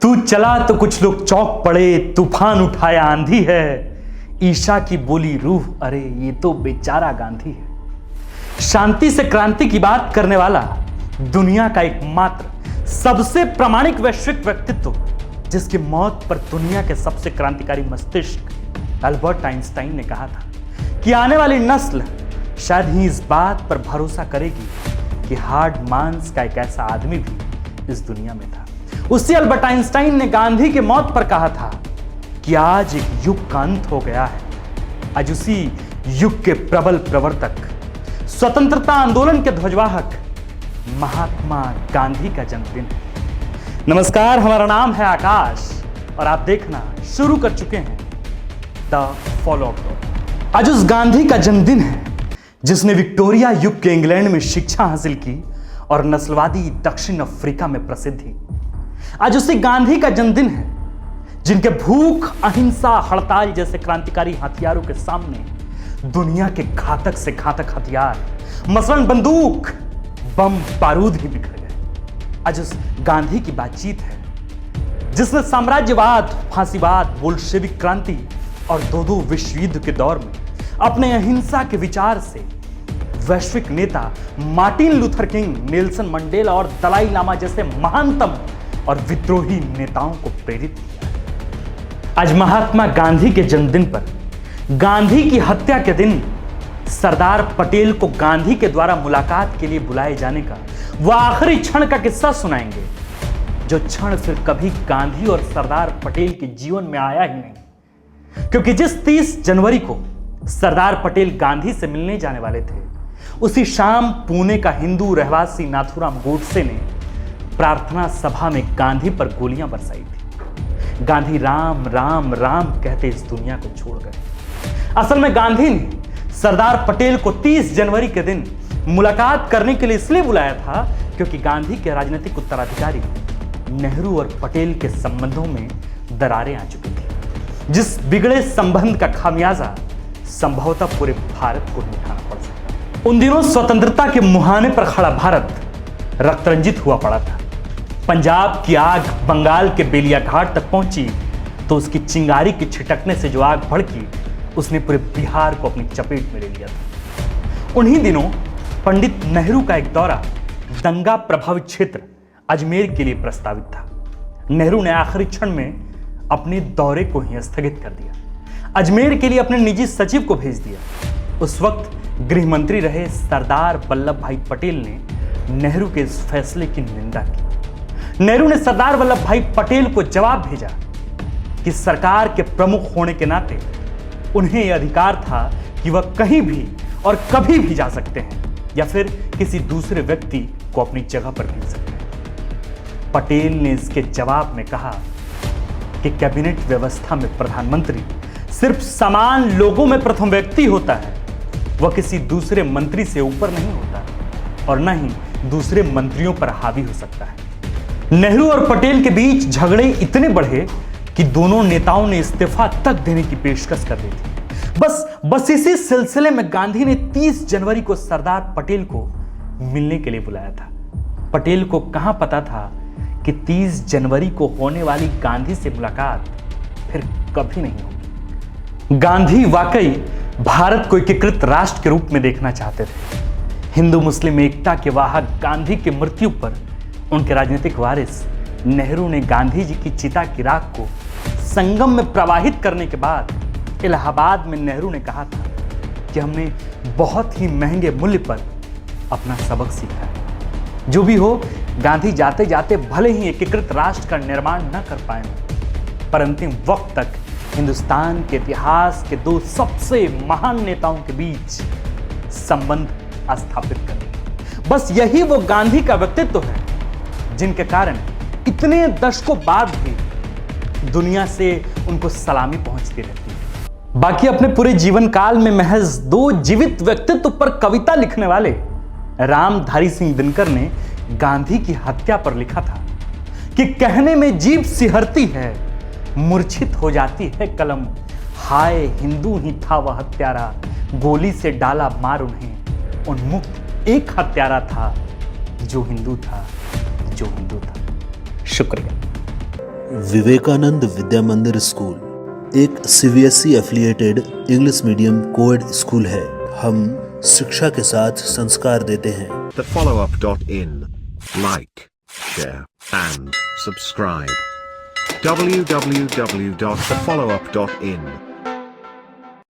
तू चला तो कुछ लोग चौंक पड़े, तूफान उठाया आंधी है। ईशा की बोली रूह, अरे ये तो बेचारा गांधी है। शांति से क्रांति की बात करने वाला दुनिया का एकमात्र सबसे प्रामाणिक वैश्विक व्यक्तित्व, जिसकी मौत पर दुनिया के सबसे क्रांतिकारी मस्तिष्क अल्बर्ट आइंस्टाइन ने कहा था कि आने वाली नस्ल शायद ही इस बात पर भरोसा करेगी कि हार्ड मांस का एक ऐसा आदमी भी इस दुनिया में था। उसी अल्बर्ट आइंस्टाइन ने गांधी की मौत पर कहा था कि आज एक युग का अंत हो गया है। आज उसी युग के प्रबल प्रवर्तक, स्वतंत्रता आंदोलन के ध्वजवाहक महात्मा गांधी का जन्मदिन है। नमस्कार, हमारा नाम है आकाश और आप देखना शुरू कर चुके हैं द फॉलो अप। आज उस गांधी का जन्मदिन है जिसने विक्टोरिया युग के इंग्लैंड में शिक्षा हासिल की और नस्लवादी दक्षिण अफ्रीका में प्रसिद्धि। आज उसी गांधी का जन्मदिन है जिनके भूख, अहिंसा, हड़ताल जैसे क्रांतिकारी हथियारों के सामने दुनिया के घातक से घातक हथियार, मसलन बंदूक, बम, बारूद ही बिखर गए। आज उस गांधी की बातचीत है जिसने साम्राज्यवाद, फांसीवाद, बोल्शेविक क्रांति और दो विश्व युद्ध के दौर में अपने अहिंसा के विचार से वैश्विक नेता Martin Luther king, Nelson Mandela और दलाई लामा जैसे महानतम और विद्रोही नेताओं को प्रेरित किया। आज महात्मा गांधी के जन्मदिन पर, गांधी की हत्या के दिन, सरदार पटेल को गांधी के द्वारा मुलाकात के लिए बुलाए जाने का वह आखिरी क्षण का किस्सा सुनाएंगे, जो क्षण फिर कभी गांधी और सरदार पटेल के जीवन में आया ही नहीं। क्योंकि जिस 30 जनवरी को सरदार पटेल गांधी से मिलने जाने वाले थे, उसी शाम पुणे का हिंदू रहवासी नाथूराम गोडसे ने प्रार्थना सभा में गांधी पर गोलियां बरसाई थी। गांधी राम राम राम कहते इस दुनिया को छोड़ गए। असल में गांधी ने सरदार पटेल को 30 जनवरी के दिन मुलाकात करने के लिए इसलिए बुलाया था क्योंकि गांधी के राजनीतिक उत्तराधिकारी नेहरू और पटेल के संबंधों में दरारें आ चुकी थी, जिस बिगड़े संबंध का खामियाजा संभवतः पूरे भारत को ही उठाना पड़ सकता। उन दिनों स्वतंत्रता के मुहाने पर खड़ा भारत रक्तरंजित हुआ पड़ा था। पंजाब की आग बंगाल के बेलिया घाट तक पहुंची तो उसकी चिंगारी के छिटकने से जो आग भड़की, उसने पूरे बिहार को अपनी चपेट में ले लिया था। उन्हीं दिनों पंडित नेहरू का एक दौरा दंगा प्रभावित क्षेत्र अजमेर के लिए प्रस्तावित था। नेहरू ने आखिरी क्षण में अपने दौरे को ही स्थगित कर दिया। अजमेर के लिए अपने निजी सचिव को भेज दिया। उस वक्त गृह मंत्री रहे सरदार वल्लभ भाई पटेल ने नेहरू के इस फैसले की निंदा की। नेहरू ने सरदार वल्लभ भाई पटेल को जवाब भेजा कि सरकार के प्रमुख होने के नाते उन्हें यह अधिकार था कि वह कहीं भी और कभी भी जा सकते हैं या फिर किसी दूसरे व्यक्ति को अपनी जगह पर भेज सकते हैं। पटेल ने इसके जवाब में कहा कि कैबिनेट व्यवस्था में प्रधानमंत्री सिर्फ समान लोगों में प्रथम व्यक्ति होता है, वह किसी दूसरे मंत्री से ऊपर नहीं होता और न ही दूसरे मंत्रियों पर हावी हो सकता है। नेहरू और पटेल के बीच झगड़े इतने बढ़े कि दोनों नेताओं ने इस्तीफा तक देने की पेशकश कर दी थी। बस इसी सिलसिले में गांधी ने 30 जनवरी को सरदार पटेल को मिलने के लिए बुलाया था। पटेल को कहां पता था कि 30 जनवरी को होने वाली गांधी से मुलाकात फिर कभी नहीं होगी। गांधी वाकई भारत को एकीकृत राष्ट्र के रूप में देखना चाहते थे। हिंदू मुस्लिम एकता के वाहक गांधी की मृत्यु पर उनके राजनीतिक वारिस नेहरू ने गांधी जी की चिता की राख को संगम में प्रवाहित करने के बाद इलाहाबाद में नेहरू ने कहा था कि हमने बहुत ही महंगे मूल्य पर अपना सबक सीखा है। जो भी हो, गांधी जाते जाते भले ही एकीकृत राष्ट्र का निर्माण न कर पाए, पर अंतिम वक्त तक हिंदुस्तान के इतिहास के 2 सबसे महान नेताओं के बीच संबंध स्थापित करें। बस यही वो गांधी का व्यक्तित्व है जिनके कारण इतने दशकों बाद भी दुनिया से उनको सलामी पहुंचती रहती है। बाकी अपने पूरे जीवन काल में महज 2 जीवित व्यक्तित्व पर कविता लिखने वाले रामधारी सिंह दिनकर ने गांधी की हत्या पर लिखा था कि कहने में जीभ सिहरती है, मूर्छित हो जाती है कलम, हाय हिंदू ही था वह हत्यारा, गोली से डाला मार उन्हें, उन्मुक्त एक हत्यारा था जो हिंदू था, जो हिंदू था। शुक्रिया। विवेकानंद विद्या मंदिर स्कूल एक CBSE affiliated English medium coed school है। हम शिक्षा के साथ संस्कार देते हैं। thefollowup.in. Like, share, and subscribe. www.thefollowup.in